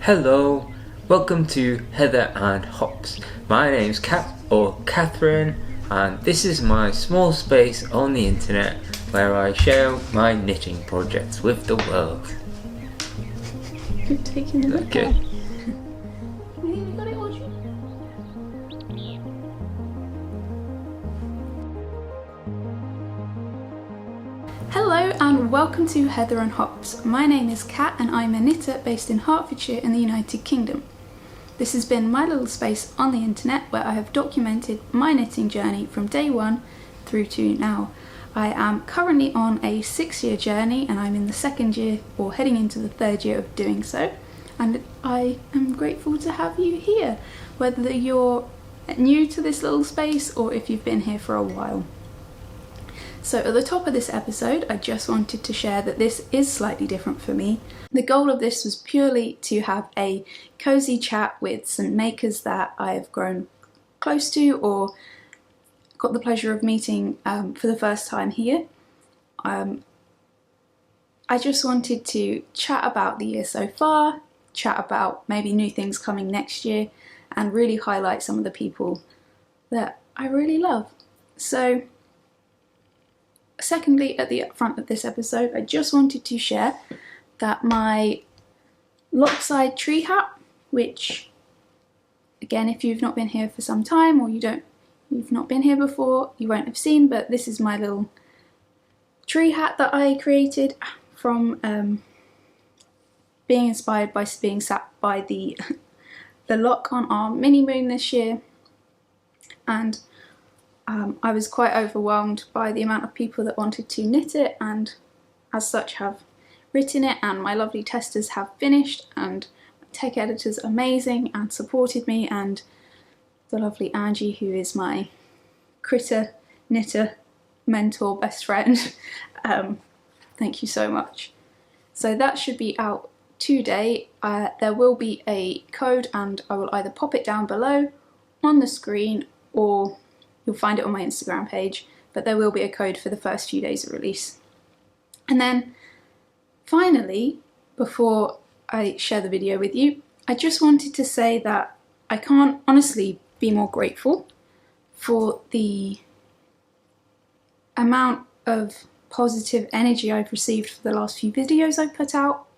Hello, welcome to Heather and Hops. My name's Katt or Catherine, and this is my small space on the internet where I share my knitting projects with the world. You're taking a look Okay. at. You think we got it, Audrey? Hello and welcome to Heather and Hops. My name is Katt and I'm a knitter based in Hertfordshire in the United Kingdom. This has been my little space on the internet where I have documented my knitting journey from day one through to now. I am currently on a 6-year journey and I'm in the 2nd year or heading into the 3rd year of doing so, and I am grateful to have you here, whether you're new to this little space or if you've been here for a while. So at the top of this episode, I just wanted to share that this is slightly different for me. The goal of this was purely to have a cosy chat with some makers that I have grown close to or got the pleasure of meeting for the first time here. I just wanted to chat about the year so far, chat about maybe new things coming next year, and really highlight some of the people that I really love. So, secondly, at the front of this episode, I just wanted to share that my Lochside Tree Hat, which, again, if you've not been here for some time or you've not been here before, you won't have seen, but this is my little tree hat that I created from being inspired by being sat by the loch on our mini moon this year, and I was quite overwhelmed by the amount of people that wanted to knit it, and as such have written it, and my lovely testers have finished, and tech editor's amazing and supported me, and the lovely Angie, who is my critter, knitter, mentor, best friend. Thank you so much. So that should be out today. There will be a code and I will either pop it down below on the screen or you'll find it on my Instagram page, but there will be a code for the first few days of release. And then finally, before I share the video with you, I just wanted to say that I can't honestly be more grateful for the amount of positive energy I've received for the last few videos I've put out.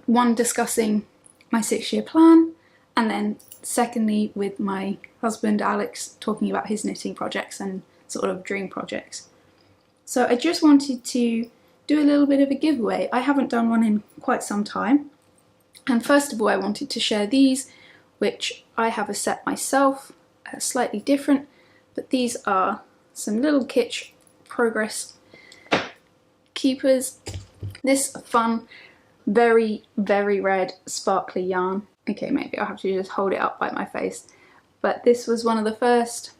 One discussing my 6-year plan, and then secondly with my husband Alex talking about his knitting projects and sort of dream projects. So I just wanted to do a little bit of a giveaway. I haven't done one in quite some time, and first of all I wanted to share these, which I have a set myself, slightly different, but these are some little kitsch progress keepers. This fun, very red sparkly yarn. Okay, maybe I'll have to just hold it up by my face. But this was one of the first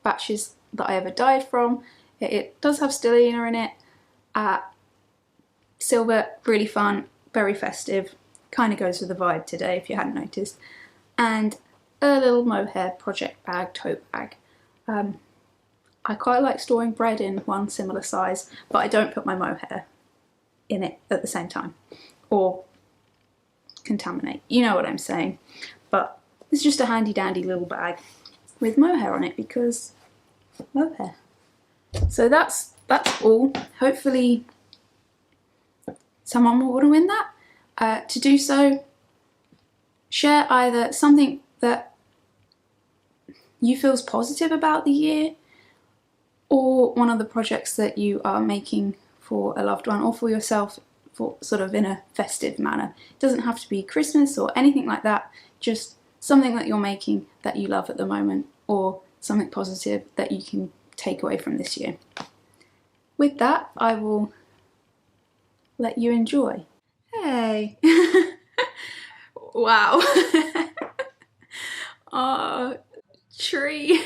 batches that I ever dyed from. It does have stellina in it. Silver, really fun, very festive. Kind of goes with the vibe today if you hadn't noticed. And a little mohair project bag, tote bag. I quite like storing bread in one similar size, but I don't put my mohair in it at the same time. Or contaminate, you know what I'm saying. But it's just a handy dandy little bag with mohair on it because mohair. So that's all. Hopefully someone will want to win that. To do so, share either something that you feel's positive about the year or one of the projects that you are making for a loved one or for yourself, for sort of in a festive manner. It doesn't have to be Christmas or anything like that, just something that you're making that you love at the moment or something positive that you can take away from this year. With that, I will let you enjoy. Hey! Wow! Oh, tree!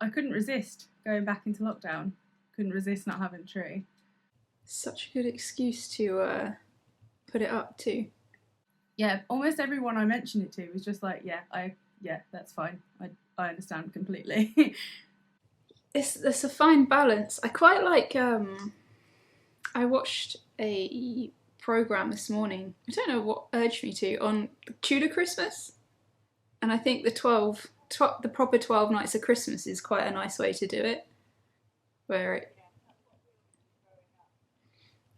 I couldn't resist going back into lockdown. Couldn't resist not having a tree. Such a good excuse to put it up too. Yeah, almost everyone I mentioned it to was just like, yeah, that's fine. I understand completely. It's a fine balance. I quite like I watched a programme this morning. I don't know what urged me to, on Tudor Christmas. And I think the proper 12 nights of Christmas is quite a nice way to do it. Where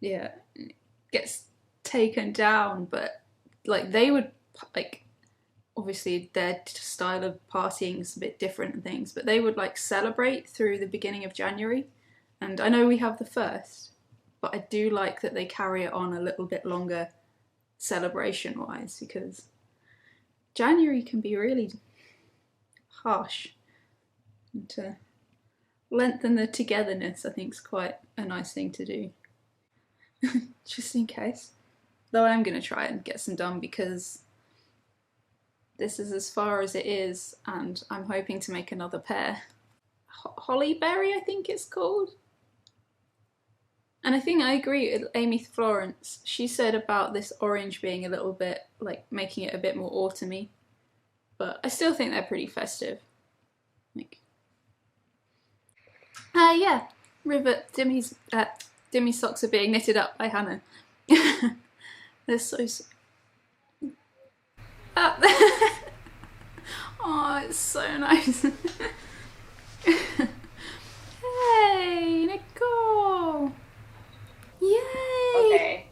it gets taken down, but like they would, like, obviously their style of partying is a bit different and things, but they would like celebrate through the beginning of January. And I know we have the 1st, but I do like that they carry it on a little bit longer celebration wise, because January can be really harsh. And to lengthen the togetherness, I think, is quite a nice thing to do. Just in case. Though I'm going to try and get some done, because this is as far as it is, and I'm hoping to make another pair. Hollyberry, I think it's called. And I think I agree with Amy Florence. She said about this orange being a little bit, like, making it a bit more autumny. But I still think they're pretty festive. Like, yeah, River Dimmy's socks are being knitted up by Hannah. They're so. Oh, it's so nice. Hey, Nicole! Yay! Okay.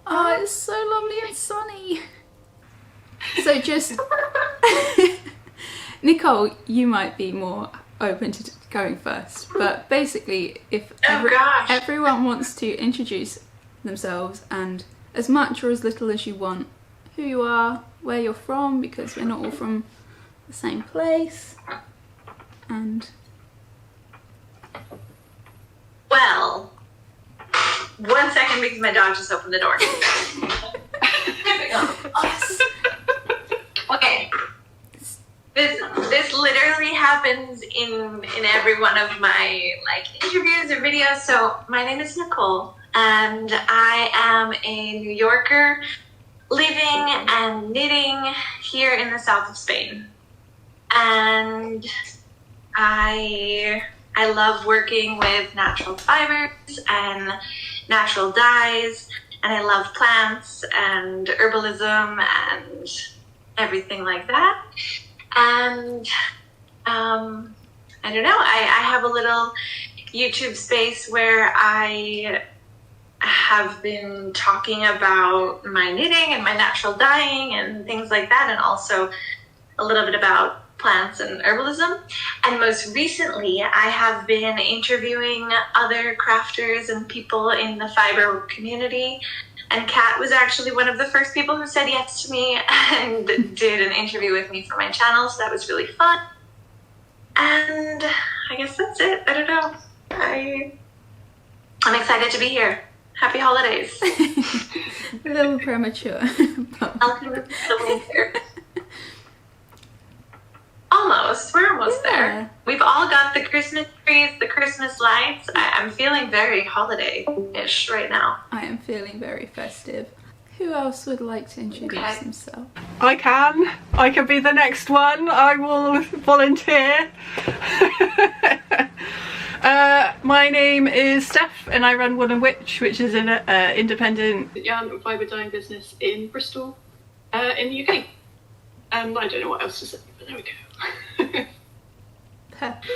Oh, it's so lovely and sunny. So just Nicole, you might be more open to going first, but basically, if everyone wants to introduce themselves, and as much or as little as you want, who you are, where you're from, because we're not all from the same place, and well, 1 second because my dog just opened the door. yes. Okay. This literally happens in every one of my interviews or videos. So my name is Nicole, and I am a New Yorker living and knitting here in the south of Spain. And I love working with natural fibers and natural dyes, and I love plants and herbalism and everything like that. And I don't know, I have a little YouTube space where I have been talking about my knitting and my natural dyeing and things like that, and also a little bit about plants and herbalism. And most recently, I have been interviewing other crafters and people in the fiber community. And Katt was actually one of the first people who said yes to me and did an interview with me for my channel, so that was really fun. And I guess that's it. I don't know. I'm excited to be here. Happy holidays. A little premature. Welcome to the winter. Almost. We're almost there. We've all got the Christmas trees, the Christmas lights. I'm feeling very holiday-ish right now. I am feeling very festive. Who else would like to introduce themselves? I can. I can be the next one. I will volunteer. My name is Steph, and I run Woollen Wytch, which is an independent yarn and fibre dyeing business in Bristol, in the UK. And I don't know what else to say, but there we go. Perfect.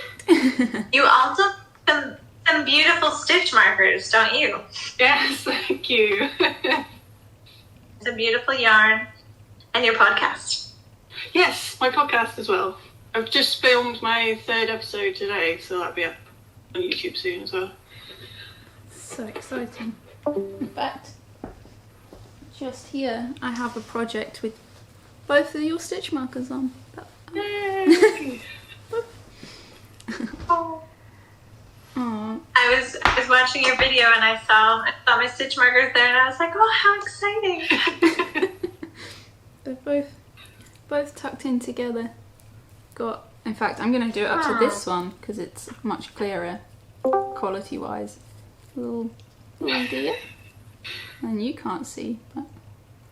You also have some beautiful stitch markers, don't you? Yes, thank you. It's a beautiful yarn. And your podcast. Yes, my podcast as well. I've just filmed my 3rd episode today, so that'll be up on YouTube soon as well. So exciting. In fact, just here I have a project with both of your stitch markers on. Yay! Oh. Aww. I was watching your video and I saw my stitch markers there, and I was like, oh, how exciting. They're both tucked in together. In fact, I'm going to do it up to this one because it's much clearer quality wise. Little deer. And you can't see. But...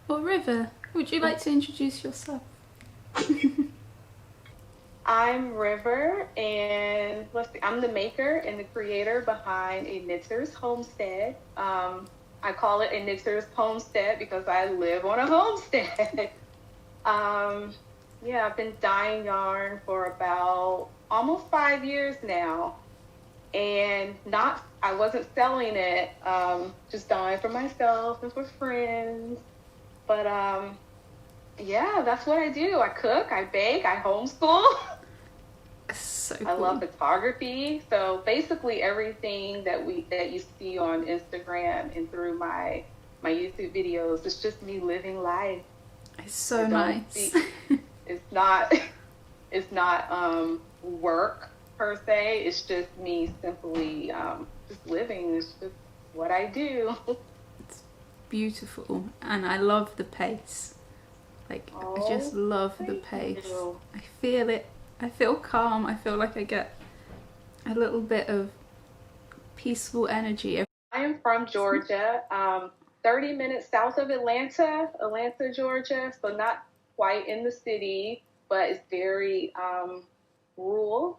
Well, River, would you like to introduce yourself? I'm River, and I'm the maker and the creator behind a Knitters Homestead. I call it a Knitters Homestead because I live on a homestead. Yeah, I've been dyeing yarn for about almost 5 years now. And I wasn't selling it, just dyeing for myself and for friends. But yeah, that's what I do. I cook, I bake, I homeschool. So cool. I love photography. So basically everything that you see on Instagram and through my YouTube videos, it's just me living life. It's so nice. It's not work per se. It's just me simply just living. It's just what I do. It's beautiful, and I love the pace. I just love the pace. I feel it. I feel calm. I feel like I get a little bit of peaceful energy. I am from Georgia, 30 minutes south of Atlanta, Georgia. So not quite in the city, but it's very rural,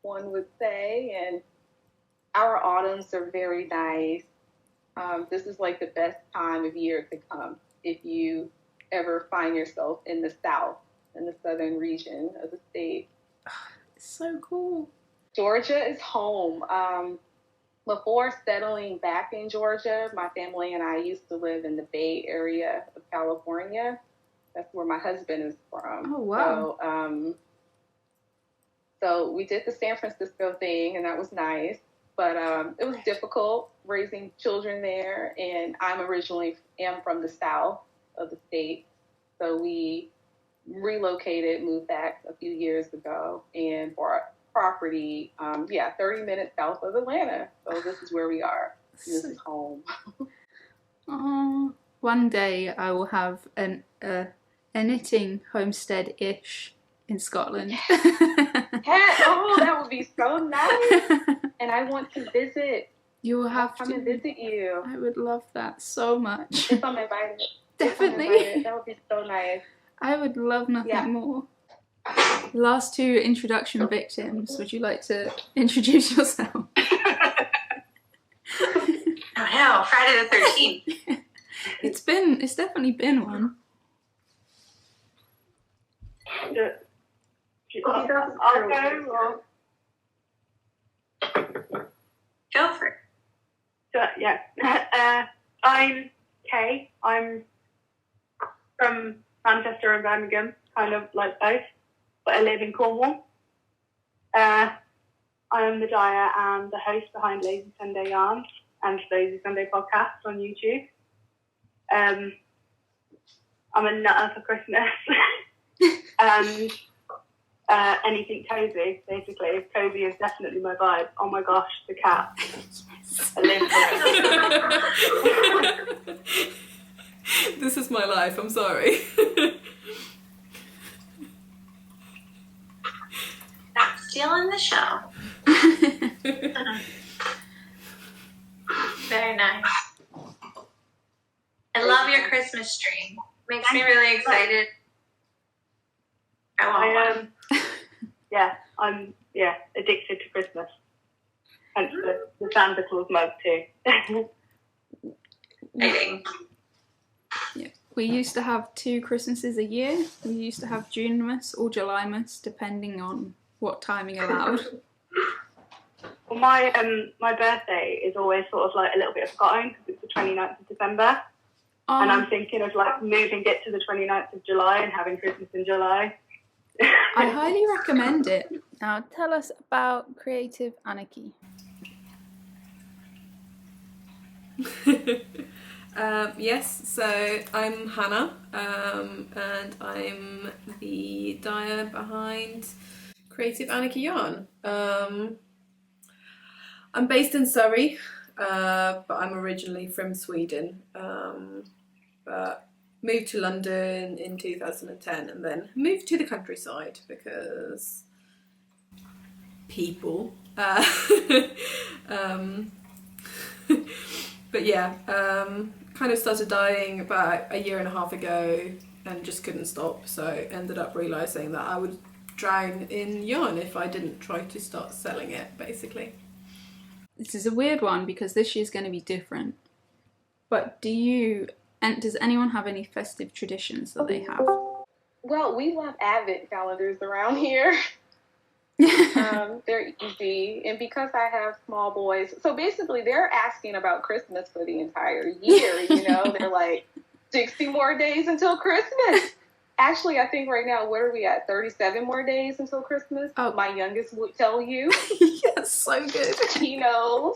one would say. And our autumns are very nice. This is like the best time of year to come if you ever find yourself in the south, in the southern region of the state. It's so cool. Georgia is home. Before settling back in Georgia, my family and I used to live in the Bay Area of California. That's where my husband is from. Oh, wow. So we did the San Francisco thing, and that was nice. But it was difficult raising children there, and I'm originally from the south of the state. So we relocated, moved back a few years ago, and bought property, 30 minutes south of Atlanta. So this is where we are. This is home. One day I will have a knitting homestead-ish in Scotland. That would be so nice. And I want to visit. You will have to come and visit you. I would love that so much. If I'm invited. Definitely. That would be so nice. I would love nothing more. Last two introduction victims. Would you like to introduce yourself? Oh no, Friday the 13th. It's definitely been one. I'll go. Go for it. I'm Kay. I'm from Manchester and Birmingham, kind of like both, but I live in Cornwall. I am the dyer and the host behind Lazy Sunday Yarns and Lazy Sunday podcast on YouTube. I'm a nutter for Christmas and anything cozy, basically. Cozy is definitely my vibe. Oh my gosh, the cat. I live for it. This is my life, I'm sorry. Not stealing the show. Very nice. I love your Christmas tree. Makes me really excited. I want one. I'm addicted to Christmas. Hence the Santa Claus mug too. Yeah. We used to have 2 Christmases a year. We used to have Junemas or Julymas, depending on what timing allowed. Well, my birthday is always sort of like a little bit forgotten because it's the 29th of December. And I'm thinking of like moving it to the 29th of July and having Christmas in July. I highly recommend it. Now tell us about Creative Anarchy. Yes, so I'm Hannah, and I'm the dyer behind Creative Anarchy Yarn. I'm based in Surrey, but I'm originally from Sweden, but moved to London in 2010 and then moved to the countryside because people. But yeah, kind of started dyeing about a year and a half ago and just couldn't stop, so ended up realising that I would drown in yarn if I didn't try to start selling it, basically. This is a weird one because this year's going to be different. But does anyone have any festive traditions that they have? Well, we love advent calendars around here. They're easy, and because I have small boys, so basically they're asking about Christmas for the entire year. They're like 60 more days until Christmas. Actually, I think right now, where are we at? 37 more days until Christmas. Oh, my youngest would tell you. That's so good. He knows.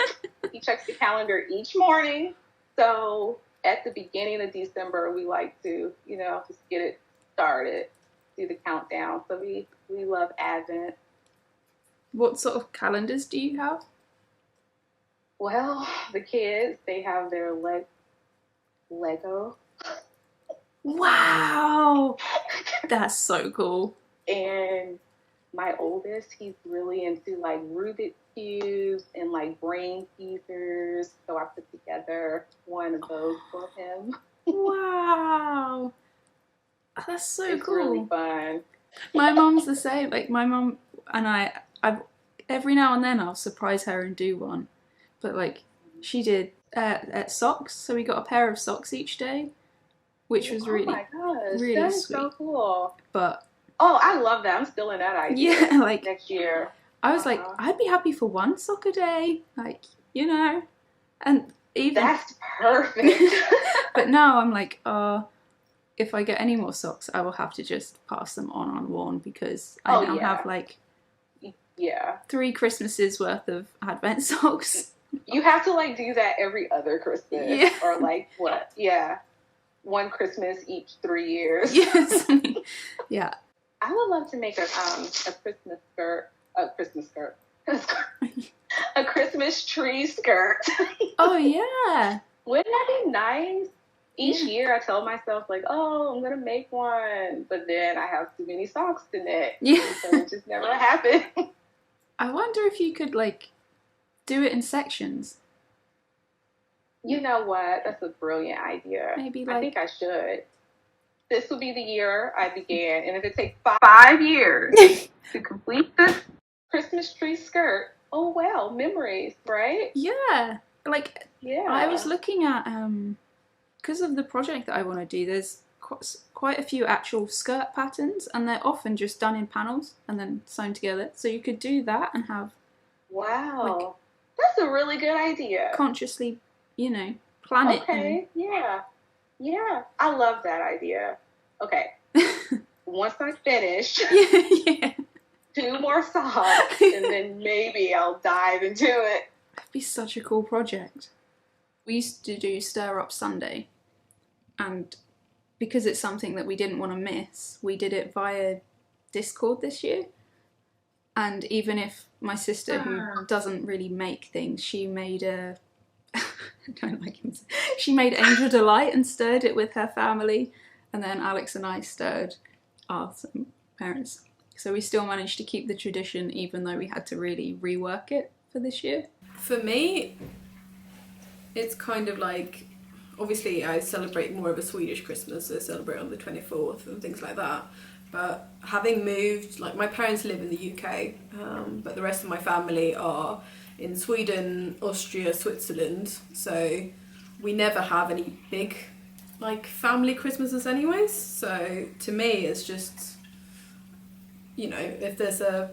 He checks the calendar each morning. So at the beginning of December, we like to, just get it started, do the countdown. So we love Advent. What sort of calendars do you have? Well, the kids, they have their Lego. Wow! That's so cool. And my oldest, he's really into like Rubik's Cubes and like brain teasers. So I put together one of those for him. Wow! That's so it's cool. It's really fun. My mom's the same. Like my mom and I every now and then I'll surprise her and do one. But like she did socks, so we got a pair of socks each day, which was really, my gosh, really that is sweet. So cool. But I love that. I'm still in that idea. Yeah, like next year. I was like, I'd be happy for one sock a day, like and even that's perfect. But now I'm like, if I get any more socks, I will have to just pass them on unworn because I now have like 3 Christmases worth of Advent socks. You have to like do that every other Christmas, or like what? Yeah, one Christmas each 3 years. Yes, yeah. I would love to make a Christmas skirt, a Christmas tree skirt. Oh yeah, wouldn't that be nice? Each year I tell myself like, oh, I'm gonna make one, but then I have too many socks to knit. Yeah, so it just never happened. I wonder if you could like do it in sections. You know what? That's a brilliant idea. Maybe I think I should. This will be the year I began, and if it takes 5 years to complete this Christmas tree skirt, oh well, memories, right? Yeah, like I was looking at because of the project that I want to do. There's quite a few actual skirt patterns, and they're often just done in panels and then sewn together. So you could do that and have that's a really good idea. Consciously, plan it. Okay, yeah, I love that idea. Okay, once I finish, 2 more socks, and then maybe I'll dive into it. That'd be such a cool project. We used to do Stir Up Sunday, and because it's something that we didn't want to miss, we did it via Discord this year. And even if my sister, who doesn't really make things, she made I don't like him. She made Angel Delight and stirred it with her family, and then Alex and I stirred our parents. So we still managed to keep the tradition, even though we had to really rework it for this year. For me, it's kind of like, obviously I celebrate more of a Swedish Christmas, so I celebrate on the 24th and things like that. But having moved, like my parents live in the UK, but the rest of my family are in Sweden, Austria, Switzerland. So we never have any big like family Christmases anyways. So to me it's just, if there's a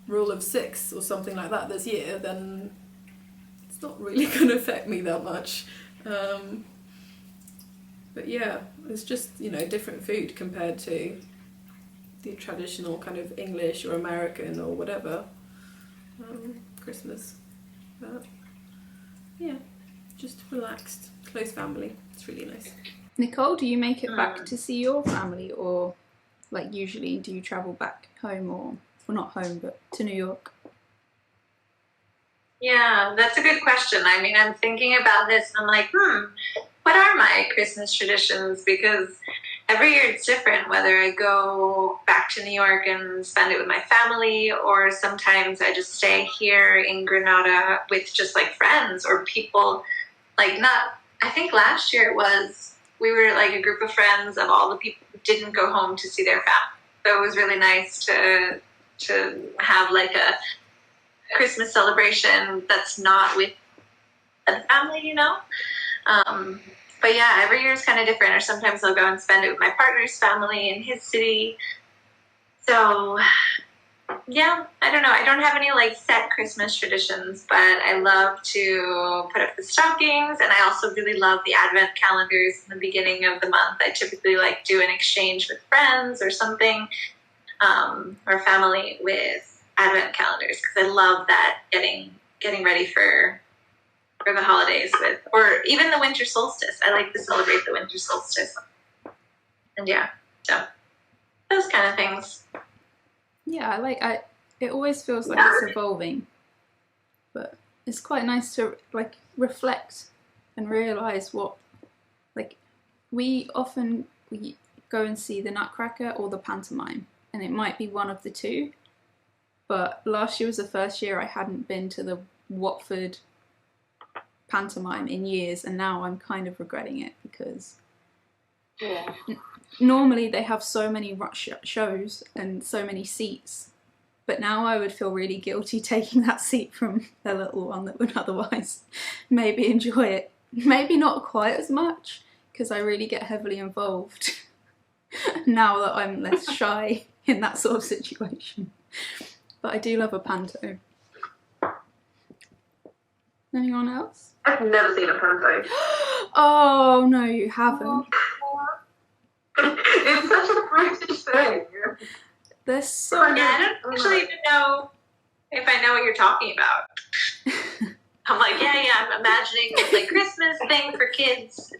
rule of 6 or something like that this year, then it's not really going to affect me that much. But yeah, it's just, different food compared to the traditional kind of English or American or whatever Christmas. But yeah, just relaxed, close family. It's really nice. Nicole, do you make it back to see your family, or like usually do you travel back home, or well, not home, but to New York? Yeah, that's a good question. I mean, I'm thinking about this and I'm like, what are my Christmas traditions? Because every year it's different, whether I go back to New York and spend it with my family, or sometimes I just stay here in Granada with just like friends or people, I think last year we were like a group of friends of all the people who didn't go home to see their family. So it was really nice to have like a Christmas celebration that's not with a family, But yeah, every year is kind of different, or sometimes I'll go and spend it with my partner's family in his city. So yeah, I don't know. I don't have any like set Christmas traditions, but I love to put up the stockings, and I also really love the advent calendars in the beginning of the month. I typically like do an exchange with friends or something, or family with advent calendars, because I love that getting ready for the holidays with, or even the winter solstice. I like to celebrate the winter solstice. And yeah, so those kind of things. Yeah, it always feels like it's evolving, but it's quite nice to like reflect and realise what, like, we often go and see the Nutcracker or the pantomime, and it might be one of the two, but last year was the first year I hadn't been to the Watford pantomime in years, and now I'm kind of regretting it, because normally they have so many shows and so many seats, but now I would feel really guilty taking that seat from a little one that would otherwise maybe enjoy it. Maybe not quite as much, because I really get heavily involved now that I'm less shy in that sort of situation. But I do love a panto. Anyone else? I've never seen a panto. Oh, no, you haven't. It's such a British thing. They're so... Yeah, I don't actually even know if I know what you're talking about. I'm like, yeah, I'm imagining this like Christmas thing for kids.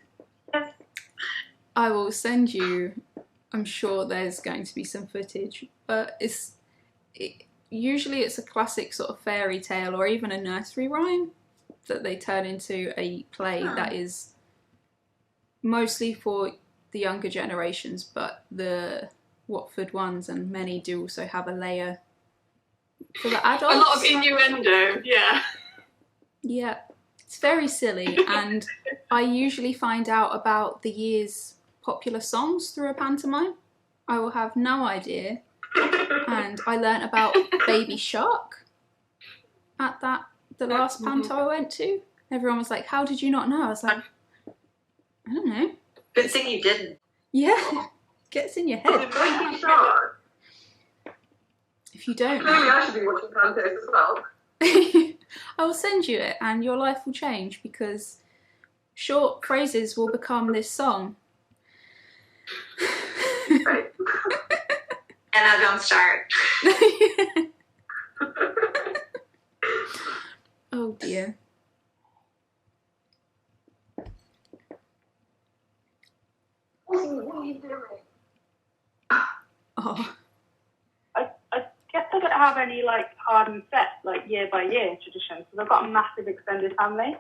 I will send you, I'm sure there's going to be some footage, but usually it's a classic sort of fairy tale or even a nursery rhyme that they turn into a play that is mostly for the younger generations, but the Watford ones and many do also have a layer for the adults. A lot of innuendo, yeah. Yeah, it's very silly, and I usually find out about the year's popular songs through a pantomime. I will have no idea, and I learnt about Baby Shark at the last panto I went to. Everyone was like, how did you not know? I was like, I don't know. Good thing you didn't. Yeah, gets in your head. Baby Shark. If you don't Clearly know. I should be watching pantos as well. I will send you it and your life will change, because short phrases will become this song. Right. And I don't start. Oh dear. What are you doing? Oh. I guess I don't have any like hard and set like year by year traditions, because I've got a massive extended family.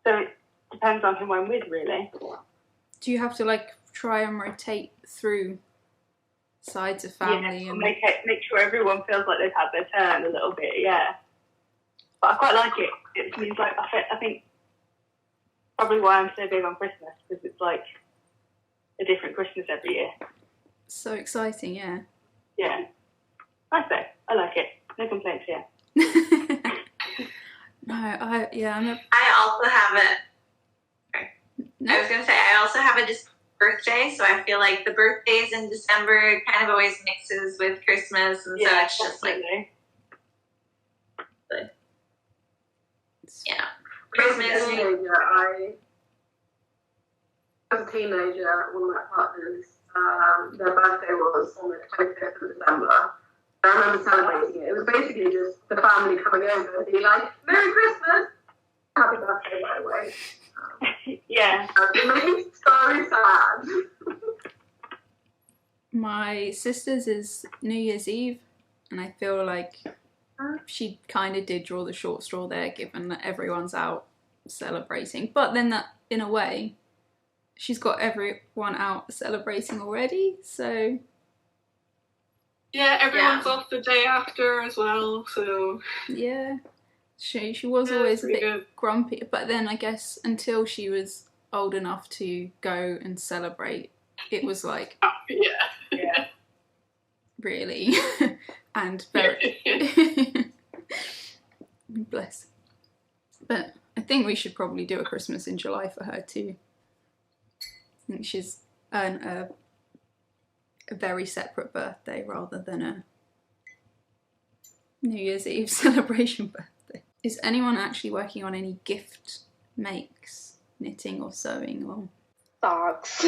So it depends on who I'm with, really. Do you have to like try and rotate through sides of family? Yeah, and make sure everyone feels like they've had their turn a little bit, yeah. But I quite like it. It means like I think probably why I'm so big on Christmas, because it's like a different Christmas every year. So exciting, yeah. Yeah. Nice though. I like it. No complaints here. No, I'm I also have I was gonna say I also have a birthday, so I feel like the birthdays in December kind of always mixes with Christmas, and so it's just like, yeah, Christmas. As a teenager, one of my partners, their birthday was on the 25th of December. I remember celebrating it. It was basically just the family coming over and be like, Merry Christmas! Happy birthday, by the way. Yeah. It made me so sad. My sister's is New Year's Eve, and I feel like she kind of did draw the short straw there, given that everyone's out celebrating. But then that, in a way, she's got everyone out celebrating already, so... Yeah, everyone's off the day after as well, so... Yeah. She was always a bit grumpy, but then I guess until she was old enough to go and celebrate, it was like... Yeah. Really. And very... Bless. But I think we should probably do a Christmas in July for her too. I think she's earned a very separate birthday rather than a New Year's Eve celebration birthday. Is anyone actually working on any gift makes, knitting or sewing or? Socks.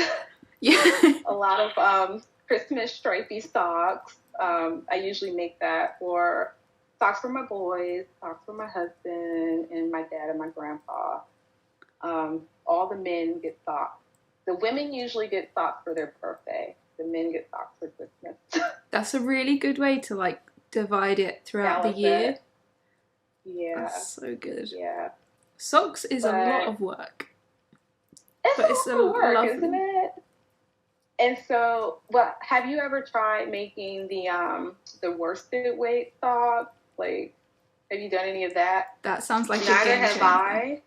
Yeah. A lot of Christmas stripy socks. I usually make that for socks for my boys, socks for my husband, and my dad and my grandpa. All the men get socks. The women usually get socks for their birthday. The men get socks for Christmas. That's a really good way to like divide it throughout the year. Yeah. That's so good. Yeah. Socks is a lot of work. It's a lot of work, isn't it? And so, well, have you ever tried making the worsted weight socks? Like, have you done any of that? That sounds like neither have I.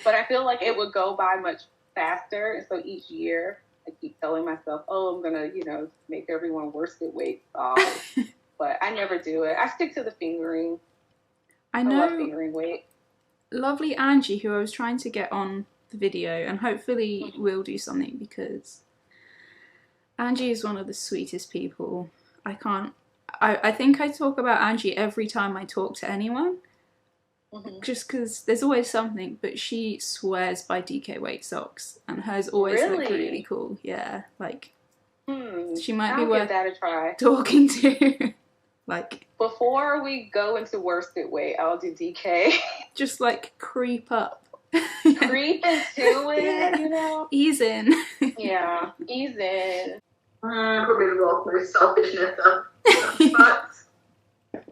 But I feel like it would go by much faster. And so each year, I keep telling myself, "Oh, I'm gonna, make everyone worsted weight socks." But I never do it. I stick to the fingering. I know. I love fingering weight. Lovely Angie, who I was trying to get on the video, and hopefully we'll do something because Angie is one of the sweetest people. I think I talk about Angie every time I talk to anyone, just because there's always something, but she swears by DK weight socks, and hers always look really cool. Yeah, like, she might be worth that a try. talking to. Like, before we go into worsted weight, I'll do DK. Just like creep up. Creep into it, Ease in. Yeah, ease in. Probably the world's most selfish knitter. But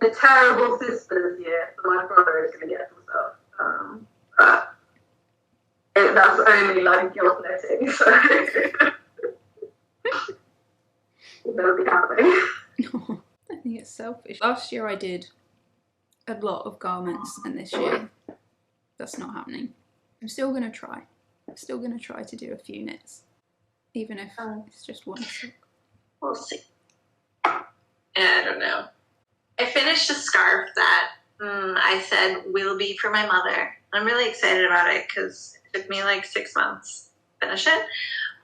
the terrible sister this year, so my brother is going to get some stuff. But that's only like guilt knitting, so it better be happening. No, I think it's selfish. Last year I did a lot of garments, and this year that's not happening. I'm still going to try. I'm still going to try to do a few knits, even if it's just one sock. We'll see. I don't know. I finished a scarf that I said will be for my mother. I'm really excited about it because it took me like 6 months to finish it.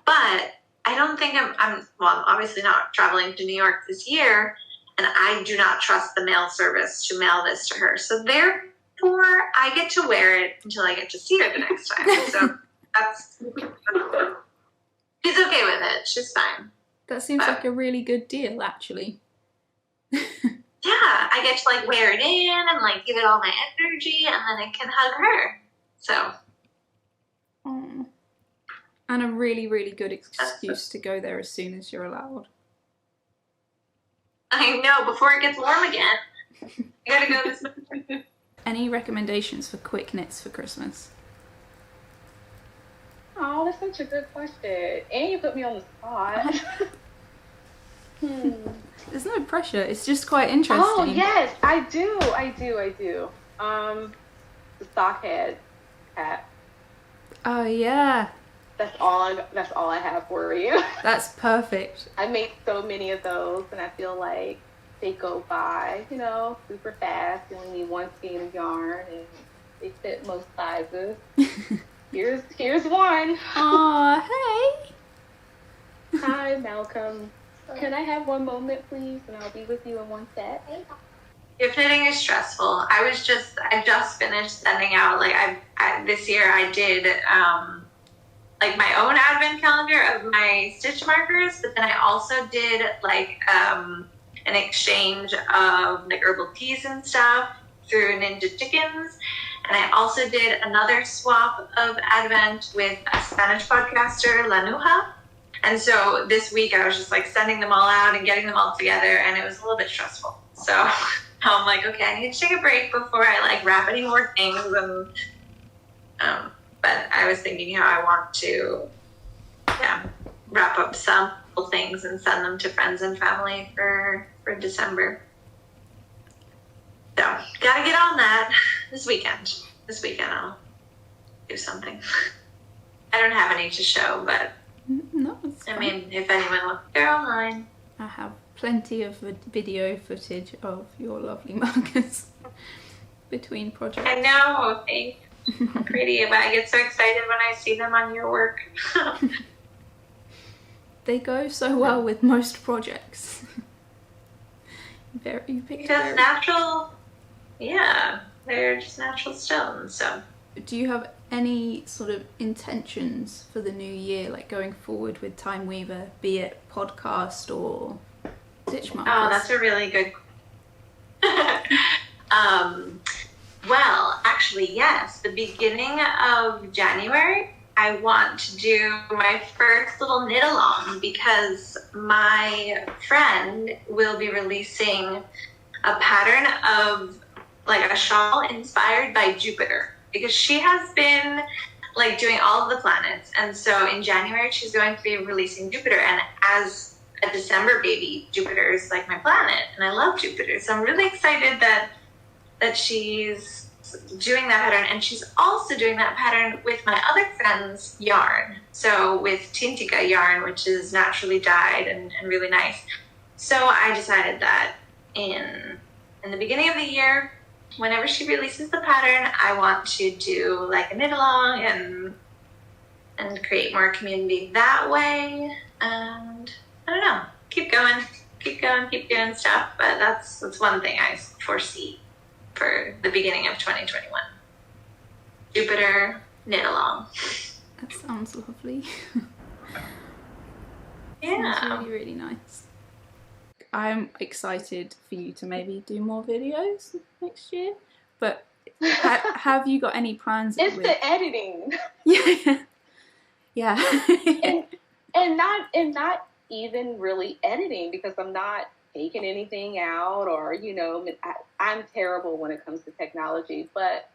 But I don't think I'm obviously not traveling to New York this year, and I do not trust the mail service to mail this to her. So therefore, I get to wear it until I get to see her the next time. So that's... She's okay with it. She's fine. That seems like a really good deal, actually. Yeah, I get to like wear it in and like give it all my energy, and then I can hug her. So. Aww. And a really, really good excuse to go there as soon as you're allowed. I know, before it gets warm again. I gotta go this winter. Any recommendations for quick knits for Christmas? Oh, that's such a good question. And you put me on the spot. There's no pressure. It's just quite interesting. Oh, yes, I do. The sock head hat. Oh, yeah. That's all I have for you. That's perfect. I make so many of those, and I feel like they go by, super fast. You only need one skein of yarn, and they fit most sizes. Here's one. Aw, hey. Hi, Malcolm. Can I have one moment, please? And I'll be with you in one sec. Gift knitting is stressful. I just finished sending out, this year I did, my own advent calendar of my stitch markers, but then I also did, an exchange of, herbal teas and stuff through Ninja Chickens. And I also did another swap of advent with a Spanish podcaster, La Nuja. And so this week I was just sending them all out and getting them all together, and it was a little bit stressful. So now I'm like, okay, I need to take a break before I wrap any more things. And but I was thinking how I want to wrap up some things and send them to friends and family for December. So gotta get on that this weekend. This weekend I'll do something. I don't have any to show, but no, it's fine. I mean, if anyone wants, they're online. I have plenty of video footage of your lovely markers between projects. I know, thanks. pretty, but I get so excited when I see them on your work. They go so well with most projects. Because natural, yeah, they're just natural stones. So, do you have any sort of intentions for the new year, like going forward with ThymeWeaver, be it podcast or stitch markers? Oh, that's a really good. Well, actually, yes. The beginning of January, I want to do my first little knit along because my friend will be releasing a pattern of like a shawl inspired by Jupiter, because she has been like doing all of the planets, and so in January she's going to be releasing Jupiter, and as a December baby, Jupiter is like my planet, and I love Jupiter, so I'm really excited that she's doing that pattern, and she's also doing that pattern with my other friend's yarn, so with Tintica yarn, which is naturally dyed and really nice. So I decided that in the beginning of the year, whenever she releases the pattern, I want to do like a knit along and create more community that way, and I don't know, keep doing stuff, but that's one thing I foresee for the beginning of 2021. Jupiter knit along. That sounds lovely. Yeah. Sounds really, really nice. I'm excited for you to maybe do more videos next year, but have you got any plans? It's the editing. Yeah. Yeah. and not even really editing, because I'm not taking anything out, or I'm terrible when it comes to technology, but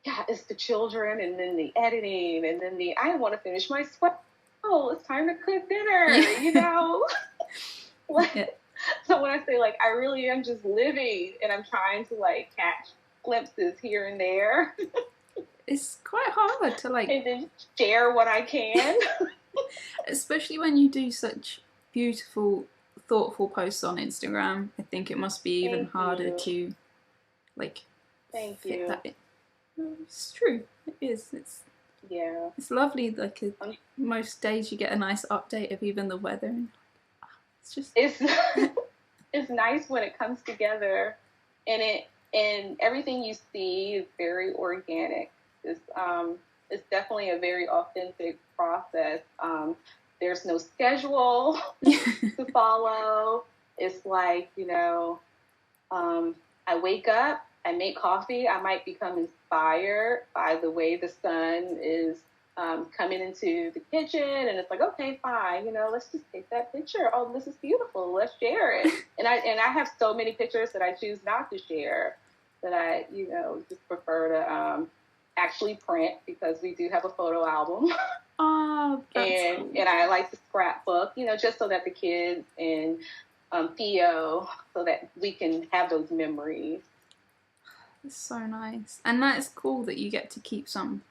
yeah, it's the children, and then the editing, and then I want to finish my sweat. Oh, it's time to cook dinner, Yeah. So when I say like I really am just living, and I'm trying to like catch glimpses here and there, it's quite hard to like and then share what I can. Especially when you do such beautiful, thoughtful posts on Instagram. I think it must be even harder to like fit that in. It's true. It is. It's lovely. Like most days you get a nice update of even the weather. And it's just it's nice when it comes together, and everything you see is very organic. It's definitely a very authentic process. There's no schedule to follow. It's like, I wake up, I make coffee, I might become inspired by the way the sun is coming into the kitchen, and it's like, okay, fine, let's just take that picture. Oh, this is beautiful. Let's share it. And I have so many pictures that I choose not to share, that I, just prefer to actually print, because we do have a photo album. Oh, that's cool. And I like to scrapbook, just so that the kids and Theo, so that we can have those memories. It's so nice. And that's cool that you get to keep some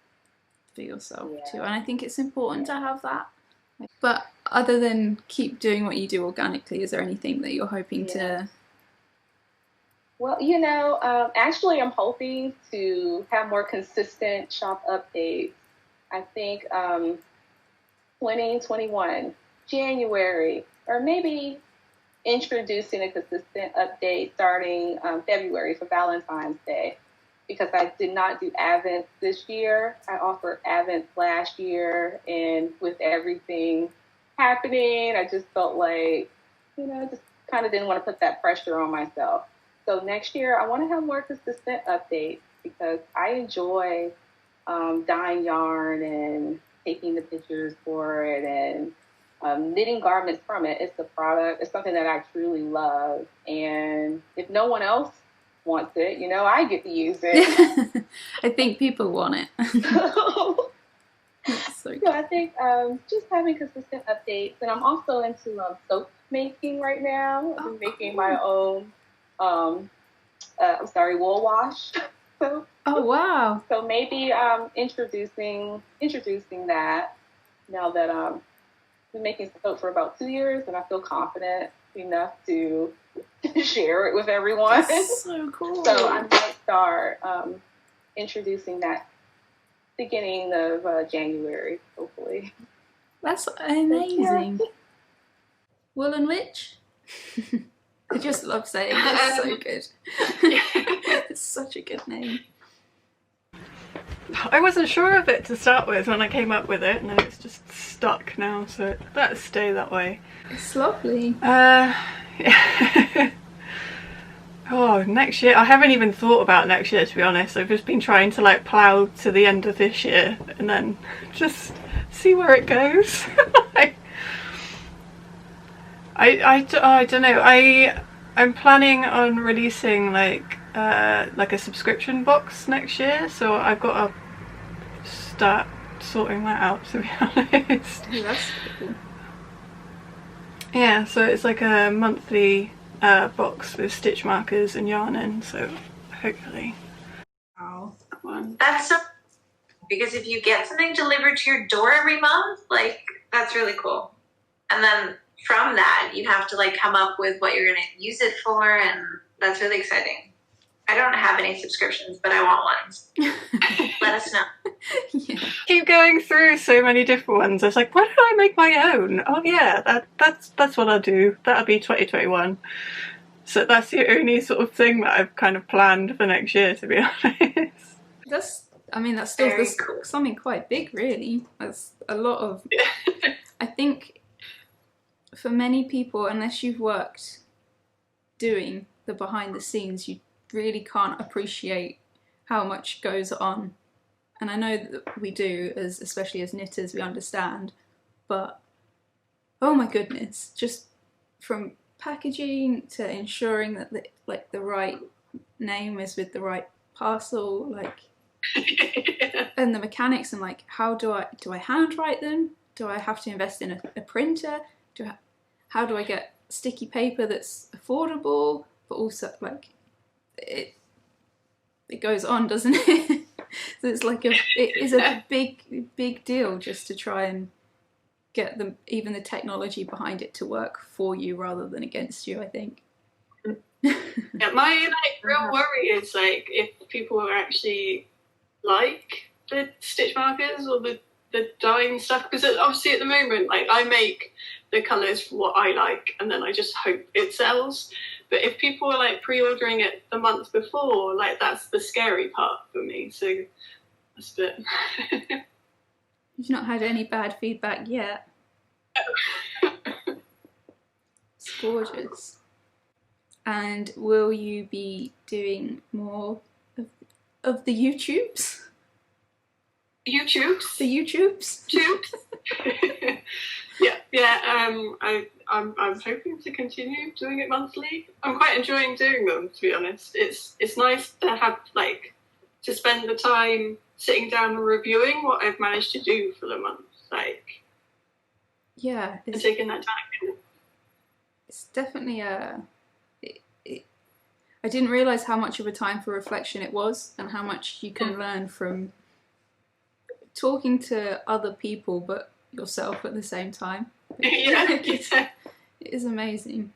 for yourself too. And I think it's important to have that. But other than keep doing what you do organically, is there anything that you're hoping to... Well, actually I'm hoping to have more consistent shop updates. I think 2021, January, or maybe introducing a consistent update starting February for Valentine's Day, because I did not do Advent this year. I offered Advent last year, and with everything happening, I just felt like, just kind of didn't want to put that pressure on myself. So next year, I want to have more consistent updates, because I enjoy dyeing yarn and taking the pictures for it and knitting garments from it. It's a product. It's something that I truly love. And if no one else wants it, I get to use it. I think people want it. So I think just having consistent updates. And I'm also into soap making right now. I'm making my own, wool wash soap. Oh, wow. So maybe introducing that, now that I've been making soap for about 2 years, and I feel confident enough to share it with everyone. That's so cool. So I might start introducing that beginning of January, hopefully. That's amazing. Woollen Wytch? I just love saying it. It's so good. It's such a good name. I wasn't sure of it to start with when I came up with it, and then it's just stuck now, so let's stay that way. It's lovely. Yeah. Oh, next year. I haven't even thought about next year, to be honest. I've just been trying to like plough to the end of this year and then just see where it goes. I don't know. I'm planning on releasing like a subscription box next year, so I've got to start sorting that out, to be honest. Oh, that's cool. Yeah, so it's like a monthly box with stitch markers and yarn in, so hopefully. Wow. That's so, because if you get something delivered to your door every month, like, that's really cool. And then from that, you have to like come up with what you're going to use it for, and that's really exciting. I don't have any subscriptions, but I want ones. Let us know. Yeah. Keep going through so many different ones. I was like, why don't I make my own? Oh yeah, that's what I'll do. That'll be 2021. So that's the only sort of thing that I've kind of planned for next year, to be honest. That's still Very cool. something quite big, really. That's a lot of. I think for many people, unless you've worked doing the behind the scenes, you really can't appreciate how much goes on. And I know that we do, especially as knitters, we understand, but oh my goodness, just from packaging to ensuring that the right name is with the right parcel, like, and the mechanics, and like, how do I handwrite them? Do I have to invest in a printer? How do I get sticky paper that's affordable, but also like it goes on, doesn't it? So it's like it is a big deal just to try and get even the technology behind it to work for you rather than against you, I think. Yeah, my real worry is like if people are actually like the stitch markers or the dyeing stuff, because obviously at the moment, like, I make the colours for what I like and then I just hope it sells. But if people are like pre-ordering it the month before, like, that's the scary part for me. So that's a bit. You've not had any bad feedback yet. It's gorgeous. And will you be doing more of the YouTubes? YouTubes? The YouTubes? I'm hoping to continue doing it monthly. I'm quite enjoying doing them, to be honest. It's nice to have to spend the time sitting down and reviewing what I've managed to do for the month, yeah, and taking that time. It's definitely I didn't realise how much of a time for reflection it was, and how much you can learn from talking to other people but yourself at the same time. It is amazing.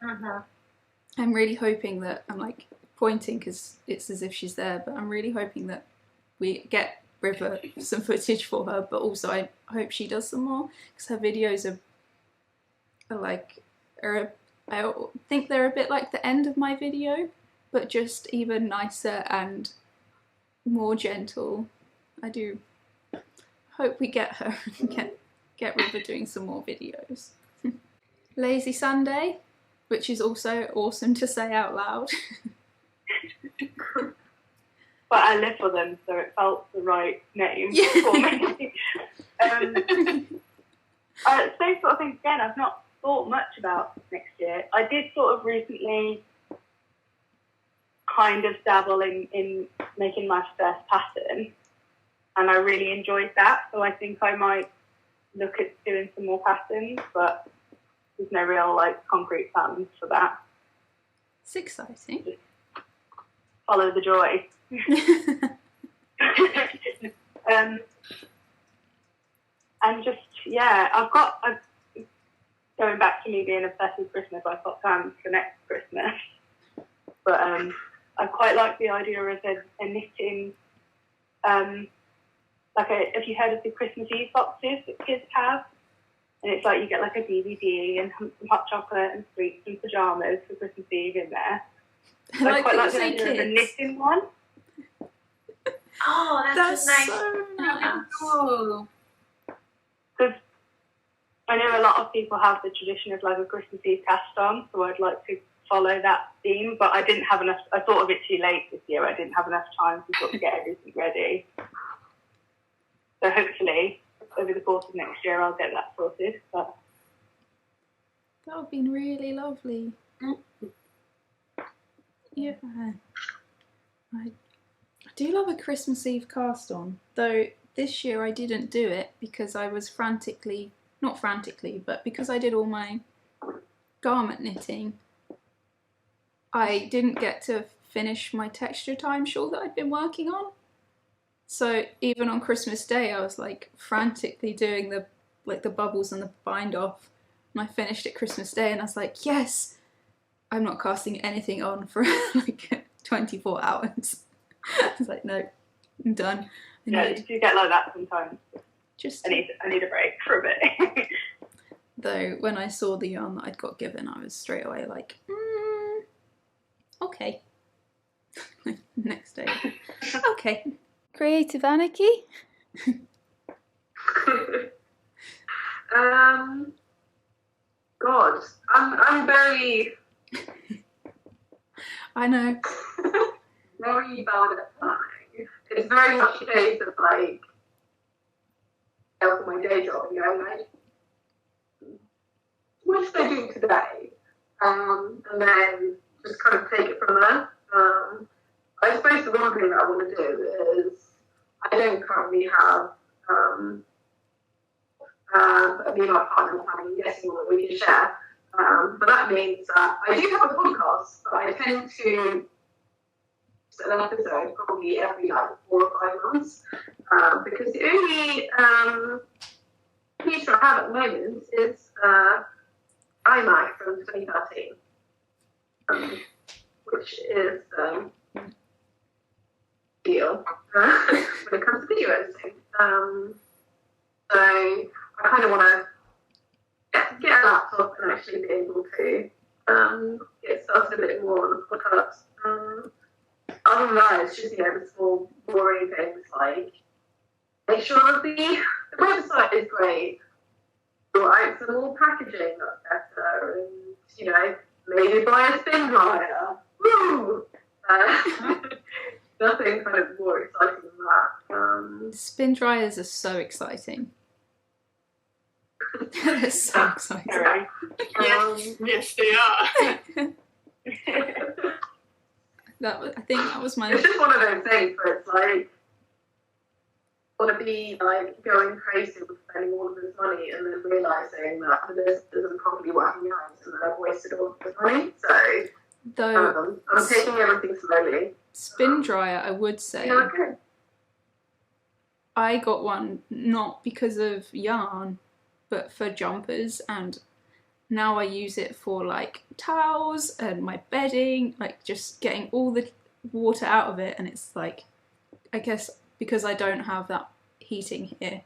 I'm really hoping that, I'm like pointing because it's as if she's there, but I'm really hoping that we get River some footage for her, but also I hope she does some more, because her videos I think they're a bit like the end of my video, but just even nicer and more gentle. I do hope we get her, get River doing some more videos. Lazy Sunday, which is also awesome to say out loud. But I live for them, so it felt the right name for me. Same sort of thing again. I've not thought much about next year. I did sort of recently kind of dabble in making my first pattern, and I really enjoyed that, so I think I might look at doing some more patterns, but there's no real concrete plans for that. It's exciting. Just follow the joy. And just, going back to me being obsessed with Christmas, I've got plans for next Christmas. But I quite like the idea of a knitting if you heard of the Christmas Eve boxes that kids have, and it's like you get like a DVD and some hot chocolate and sweets and pajamas for Christmas Eve in there. I quite like the idea of a knitting one. Oh, that's nice. So nice. Cool. Because I know a lot of people have the tradition of like a Christmas Eve cast on, so I'd like to follow that theme, but I didn't have enough. I thought of it too late this year. I didn't have enough time to sort of get everything ready. So hopefully, over the course of next year, I'll get that sorted. But That would have been really lovely. Yeah. I do love a Christmas Eve cast on, though this year I didn't do it because I was not frantically, but because I did all my garment knitting, I didn't get to finish my texture time shawl that I'd been working on. So even on Christmas Day, I was like frantically doing the bubbles and the bind off, and I finished it Christmas Day, and I was like, yes, I'm not casting anything on for like 24 hours. I was like, no, I'm done. you get like that sometimes. Just I need a break for a bit. though, when I saw the yarn that I'd got given, I was straight away like, okay. Next day, okay. Creative Anarchy. God, I'm very I know. very bad at planning. It's very much a case of like, for my day job and going like, what should I do today? And then just kind of take it from there. I suppose the one thing that I want to do is I don't currently have me and my partner having a guessing that we can share. But that means that I do have a podcast, but I tend to set an episode probably every like 4 or 5 months. Because the only feature I have at the moment is Thyme from 2013, which is deal when it comes to video editing. So I kind of want to get a laptop and actually be able to get started a bit more on the podcast. Other than that, it's just, the small, boring things like make sure that the website is great, write some more packaging that's better, and, maybe buy a spin dryer. Woo! Nothing kind of more exciting than that. Spin dryers are so exciting. They're so exciting. Yes, they are. I think that was my... It's just one of those things where it's like, want to be like going crazy with spending all of this money and then realising that this isn't probably working out and that I've wasted all of this money. So I'm taking everything slowly. Spin dryer, I would say. Okay. I got one not because of yarn, but for jumpers, and now I use it for like towels and my bedding, like just getting all the water out of it. And it's like, I guess because I don't have that heating here,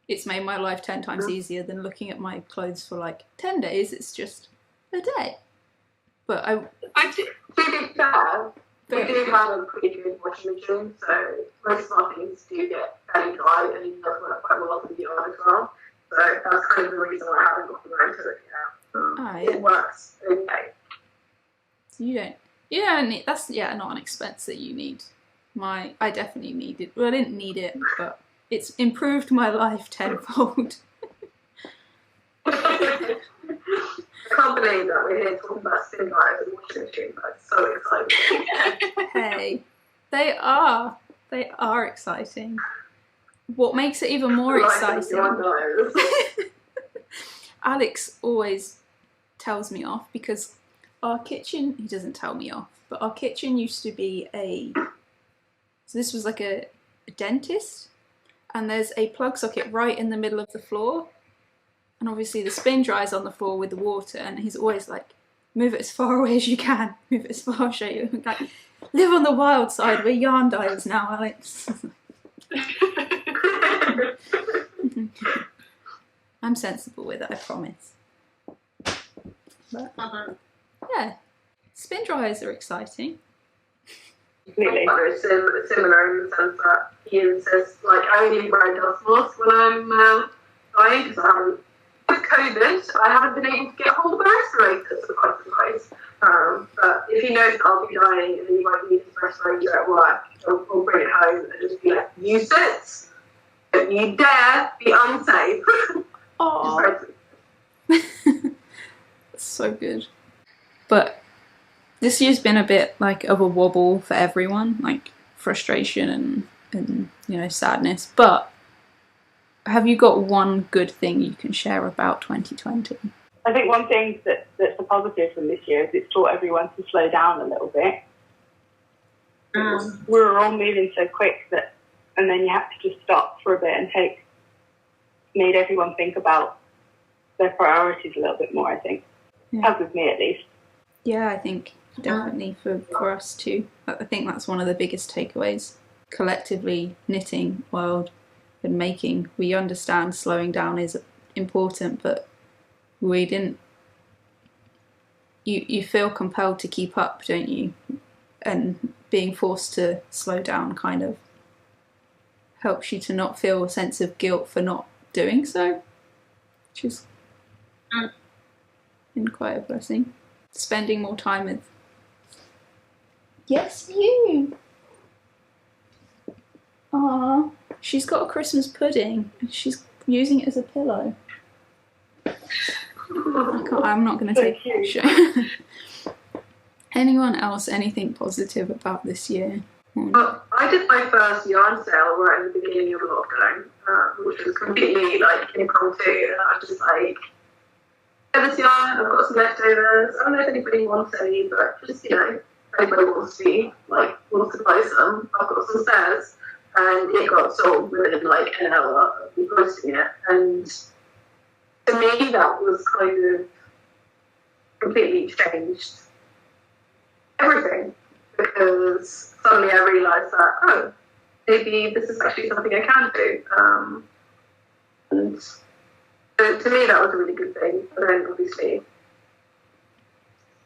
it's made my life 10 times easier than looking at my clothes for like 10 days. It's just a day. But to be fair, we do have a pretty good washing machine, so most of our things do get fairly dry, and it does work quite well for the yarn as well. So that's kind of the reason why I haven't got around to it yet. It works okay. So you don't need, that's not an expense that you need. I definitely need it. Well, I didn't need it, but it's improved my life tenfold. I can't believe that we're here talking about spin dryers and washing machines. That's so exciting. Hey, they are exciting. What makes it even more exciting? Alex always tells me off because our kitchen, he doesn't tell me off, but our kitchen used to be so this was like a dentist, and there's a plug socket right in the middle of the floor. And obviously the spin dryer's on the floor with the water, and he's always like, move it as far away as you can. Move it as far, I'll show you. Like, live on the wild side, we're yarn dyers now, Alex. I'm sensible with it, I promise. But, yeah, spin dryers are exciting. Completely. It's similar in the sense that he insists, like, I only wear dust masks when I'm dyeing, because with COVID, I haven't been able to get hold of a respirator, surprise. But if he knows that I'll be dying and he might need his respirator at work, he'll bring it home and just be like, you sit, don't you dare be unsafe. Oh, so good. But this year's been a bit like of a wobble for everyone, like frustration and you know, sadness. But have you got one good thing you can share about 2020? I think one thing that's a positive from this year is it's taught everyone to slow down a little bit. We were all moving so quick and then you have to just stop for a bit and made everyone think about their priorities a little bit more, I think. Yeah. Has with me at least. Yeah, I think definitely for us too. I think that's one of the biggest takeaways. Collectively, knitting world and making, we understand slowing down is important, but we didn't. You feel compelled to keep up, don't you? And being forced to slow down kind of helps you to not feel a sense of guilt for not doing so, which is been quite a blessing. Spending more time with. Yes, you. Ah, she's got a Christmas pudding and she's using it as a pillow. I'm not going to take a picture. Anyone else, anything positive about this year? Well, I did my first yarn sale right at the beginning of lockdown, which was completely like impromptu, and I was just like, "Hey, this yarn, I've got some leftovers. I don't know if anybody wants any, but just, you know, if anybody wants to buy some, I've got some spares." And it got sold within like an hour of me posting it, and to me that was kind of completely changed everything, because suddenly I realised that, maybe this is actually something I can do. And to me that was a really good thing. But then obviously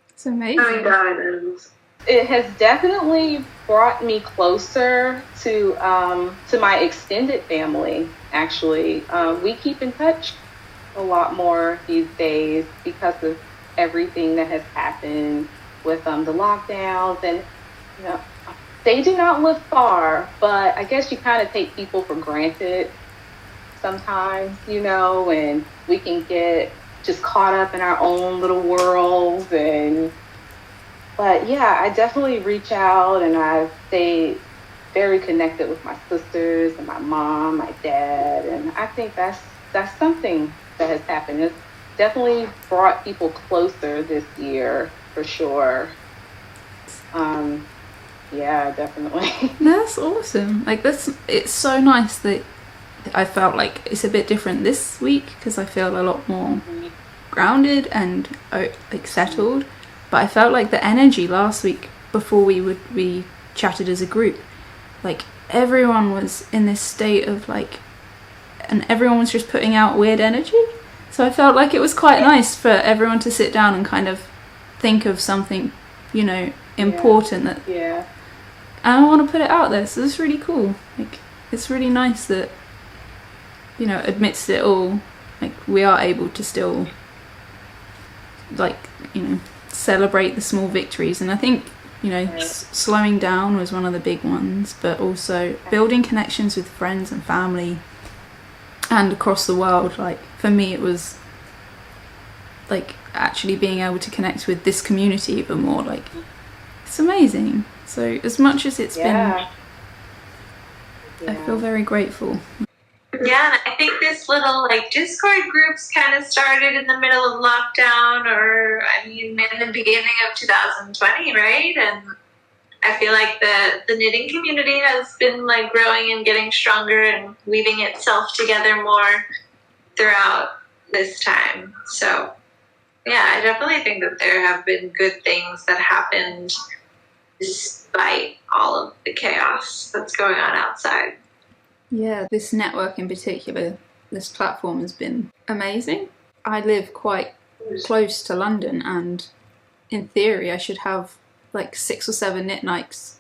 it's amazing. going down, and it has definitely brought me closer to my extended family, actually. We keep in touch a lot more these days because of everything that has happened with the lockdowns, and you know, they do not live far, but I guess you kind of take people for granted sometimes, you know, and we can get just caught up in our own little worlds. But yeah, I definitely reach out and I stay very connected with my sisters and my mom, my dad, and I think that's something that has happened. It's definitely brought people closer this year, for sure. Yeah, definitely. That's awesome. Like it's so nice that I felt like it's a bit different this week because I feel a lot more grounded and like settled. But I felt like the energy last week before we chatted as a group, like everyone was in this state of like, and everyone was just putting out weird energy. So I felt like it was quite nice for everyone to sit down and kind of think of something, you know, important that. Yeah. And I want to put it out there, so it's really cool. Like, it's really nice that, you know, amidst it all, like, we are able to still, like, you know, celebrate the small victories. And I think, you know, slowing down was one of the big ones, but also building connections with friends and family and across the world. Like, for me, it was, like, actually being able to connect with this community even more. Like, it's amazing. So as much as it's been, I feel very grateful. Yeah, and I think this little like Discord groups kind of started in the middle of lockdown, or I mean in the beginning of 2020, right? And I feel like the knitting community has been like growing and getting stronger and weaving itself together more throughout this time. So yeah, I definitely think that there have been good things that happened despite all of the chaos that's going on outside. Yeah, this network in particular, this platform has been amazing. I live quite close to London, and in theory I should have like 6 or 7 knit nights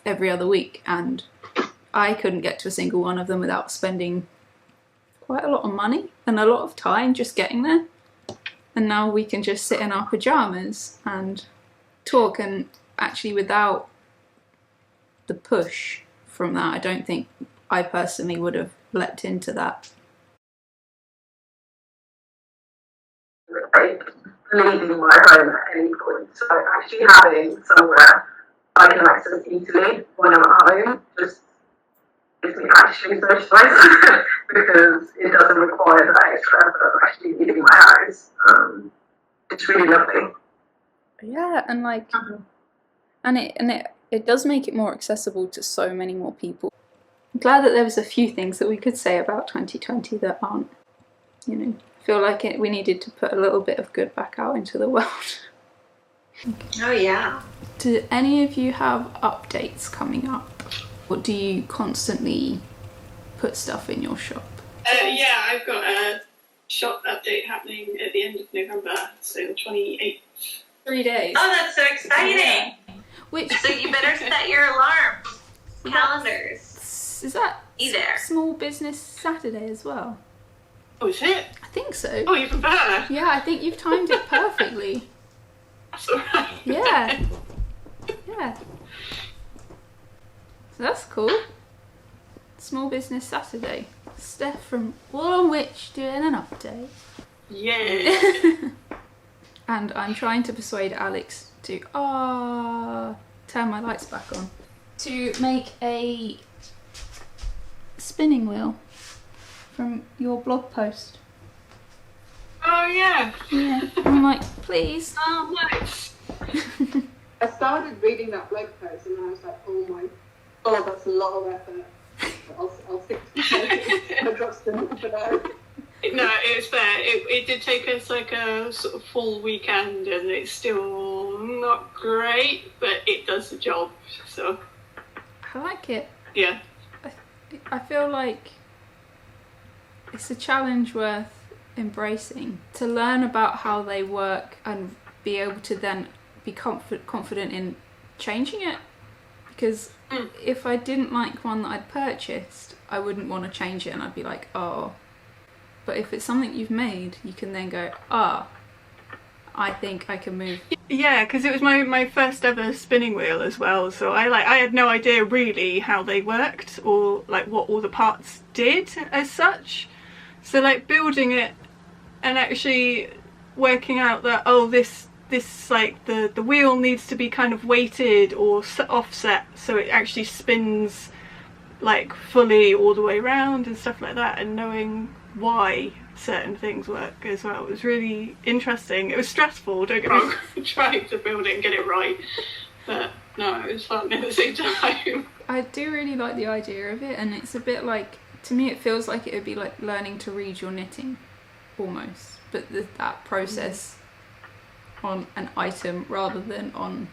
every other week, and I couldn't get to a single one of them without spending quite a lot of money and a lot of time just getting there. And now we can just sit in our pyjamas and talk, and actually without the push from that, I don't think I personally would have leapt into that. Like leaving my home at any point. So actually having somewhere I can access easily when I'm at home just gives me actually socialise because it doesn't require that extra effort of actually leaving my house. It's really lovely. Yeah, and like, and it does make it more accessible to so many more people. I'm glad that there was a few things that we could say about 2020 that aren't, you know, feel like we needed to put a little bit of good back out into the world. Oh yeah. Do any of you have updates coming up? Or do you constantly put stuff in your shop? Yeah, I've got a shop update happening at the end of November, so the 28th. 3 days. Oh, that's so exciting! Yeah. Which So you better set your alarms, calendars. is that Be there. Small Business Saturday as well? Oh, is it? I think so. Oh, even better. Yeah, I think you've timed it perfectly. That's alright. Yeah. Yeah. So that's cool. Small Business Saturday. Steph from Woollen Wytch doing an update. Yeah. And I'm trying to persuade Alex to turn my lights back on. To make a spinning wheel from your blog post. Oh, yeah. Yeah. I'm like, please. Oh, nice. I started reading that blog post and I was like, oh my god, that's a lot of effort. I'll stick to it. I dropped them for now. No, it's fair. It did take us like a sort of full weekend, and it's still not great, but it does the job. So I like it. yeah. I feel like it's a challenge worth embracing, to learn about how they work and be able to then be confident in changing it. Because if I didn't like one that I'd purchased, I wouldn't want to change it, and I'd be like, oh. But if it's something you've made, you can then go, I think I can move. Yeah, because it was my first ever spinning wheel as well, so I had no idea really how they worked or like what all the parts did as such. So like building it and actually working out that this like the wheel needs to be kind of weighted or offset so it actually spins like fully all the way around and stuff like that, and knowing why certain things work as well. It was really interesting. It was stressful, don't get me wrong, trying to build it and get it right, but no, it was fun at the same time. I do really like the idea of it, and it's a bit like, to me it feels like it would be like learning to read your knitting almost, but that process on an item rather than on,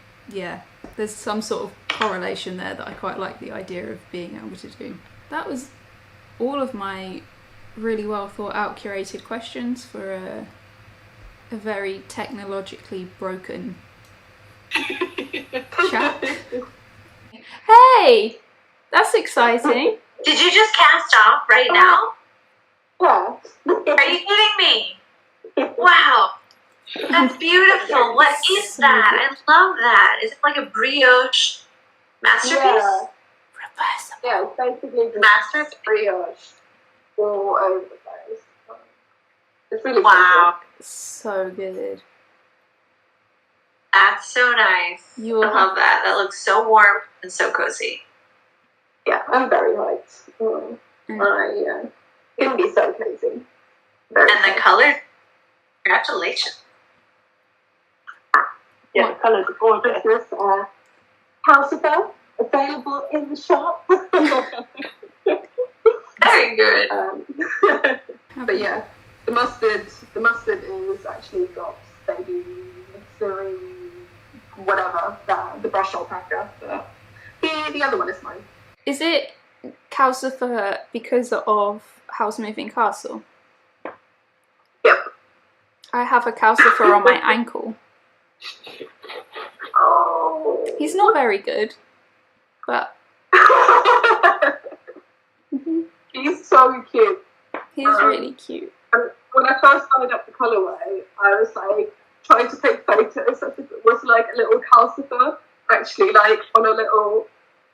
there's some sort of correlation there that I quite like the idea of being able to do. That was all of my really well thought out curated questions for a very technologically broken chat. Hey, that's exciting. Did you just cast off right now? Yeah. Are you kidding me? Wow. That's beautiful. What is so that? good. I love that. Is it like a brioche masterpiece? Yeah. Reversible. Yeah, it's basically just Masterpiece. brioche all over the place. It's really Wow. So good. That's so nice. You will I love that. That looks so warm and so cozy. Yeah, I'm very hyped. It can be so cozy. Very And the cozy. color, congratulations. Yeah, the colours are gorgeous. This Calcifer available in the shop. Very good. But yeah, the mustard is actually got baby mystery, whatever, the brush alpaca. But the other one is mine. Is it Calcifer because of House Moving Castle. Yep. I have a Calcifer on my ankle. Oh. He's not very good, but He's so cute. he's really cute. And when I first started up the colourway, I was like trying to take photos as if it was like a little calcifer, actually like on a little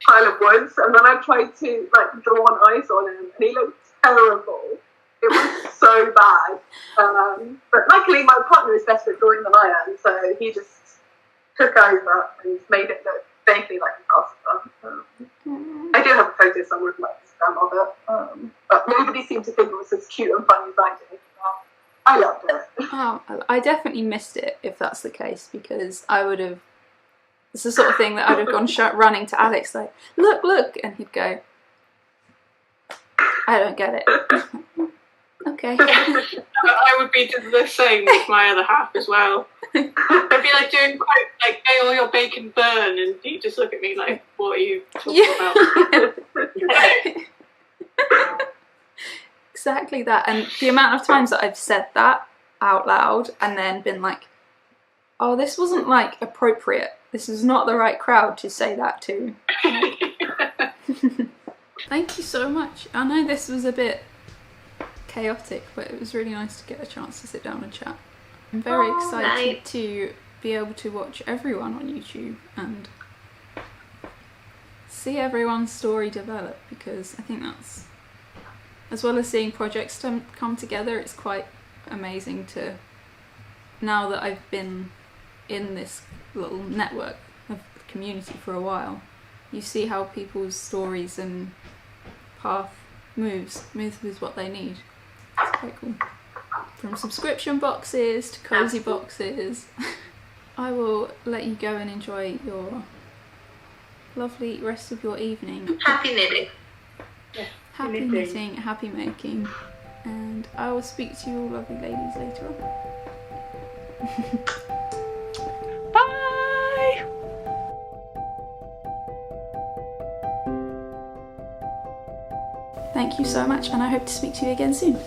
pile of woods, and then I tried to like draw on eyes on him, and he looked terrible. It was so bad. But luckily, my partner is better at drawing than I am, so he just took over and made it look vaguely like a calcifer. I do have a photo somewhere of my Instagram of it, but nobody seemed to think it was as cute and funny as I did. I loved it. Oh, I definitely missed it if that's the case, because I would have. It's the sort of thing that I'd have gone running to Alex like, look, and he'd go, I don't get it. Okay. I would be the same with my other half as well. I'd be like doing quite like, hey, all your bacon burn, and he'd just look at me like, what are you talking about? Exactly that. And the amount of times that I've said that out loud and then been like, oh, this wasn't like appropriate. This is not the right crowd to say that to. Thank you so much. I know this was a bit chaotic, but it was really nice to get a chance to sit down and chat. I'm very excited to be able to watch everyone on YouTube and see everyone's story develop, because I think that's, as well as seeing projects come together, it's quite amazing to, now that I've been in this little network of community for a while, you see how people's stories and path moves with what they need. It's quite cool. From subscription boxes to cozy boxes. I will let you go and enjoy your lovely rest of your evening. Happy knitting. Happy knitting, happy making. And I will speak to you all lovely ladies later on. Bye! Thank you so much, and I hope to speak to you again soon.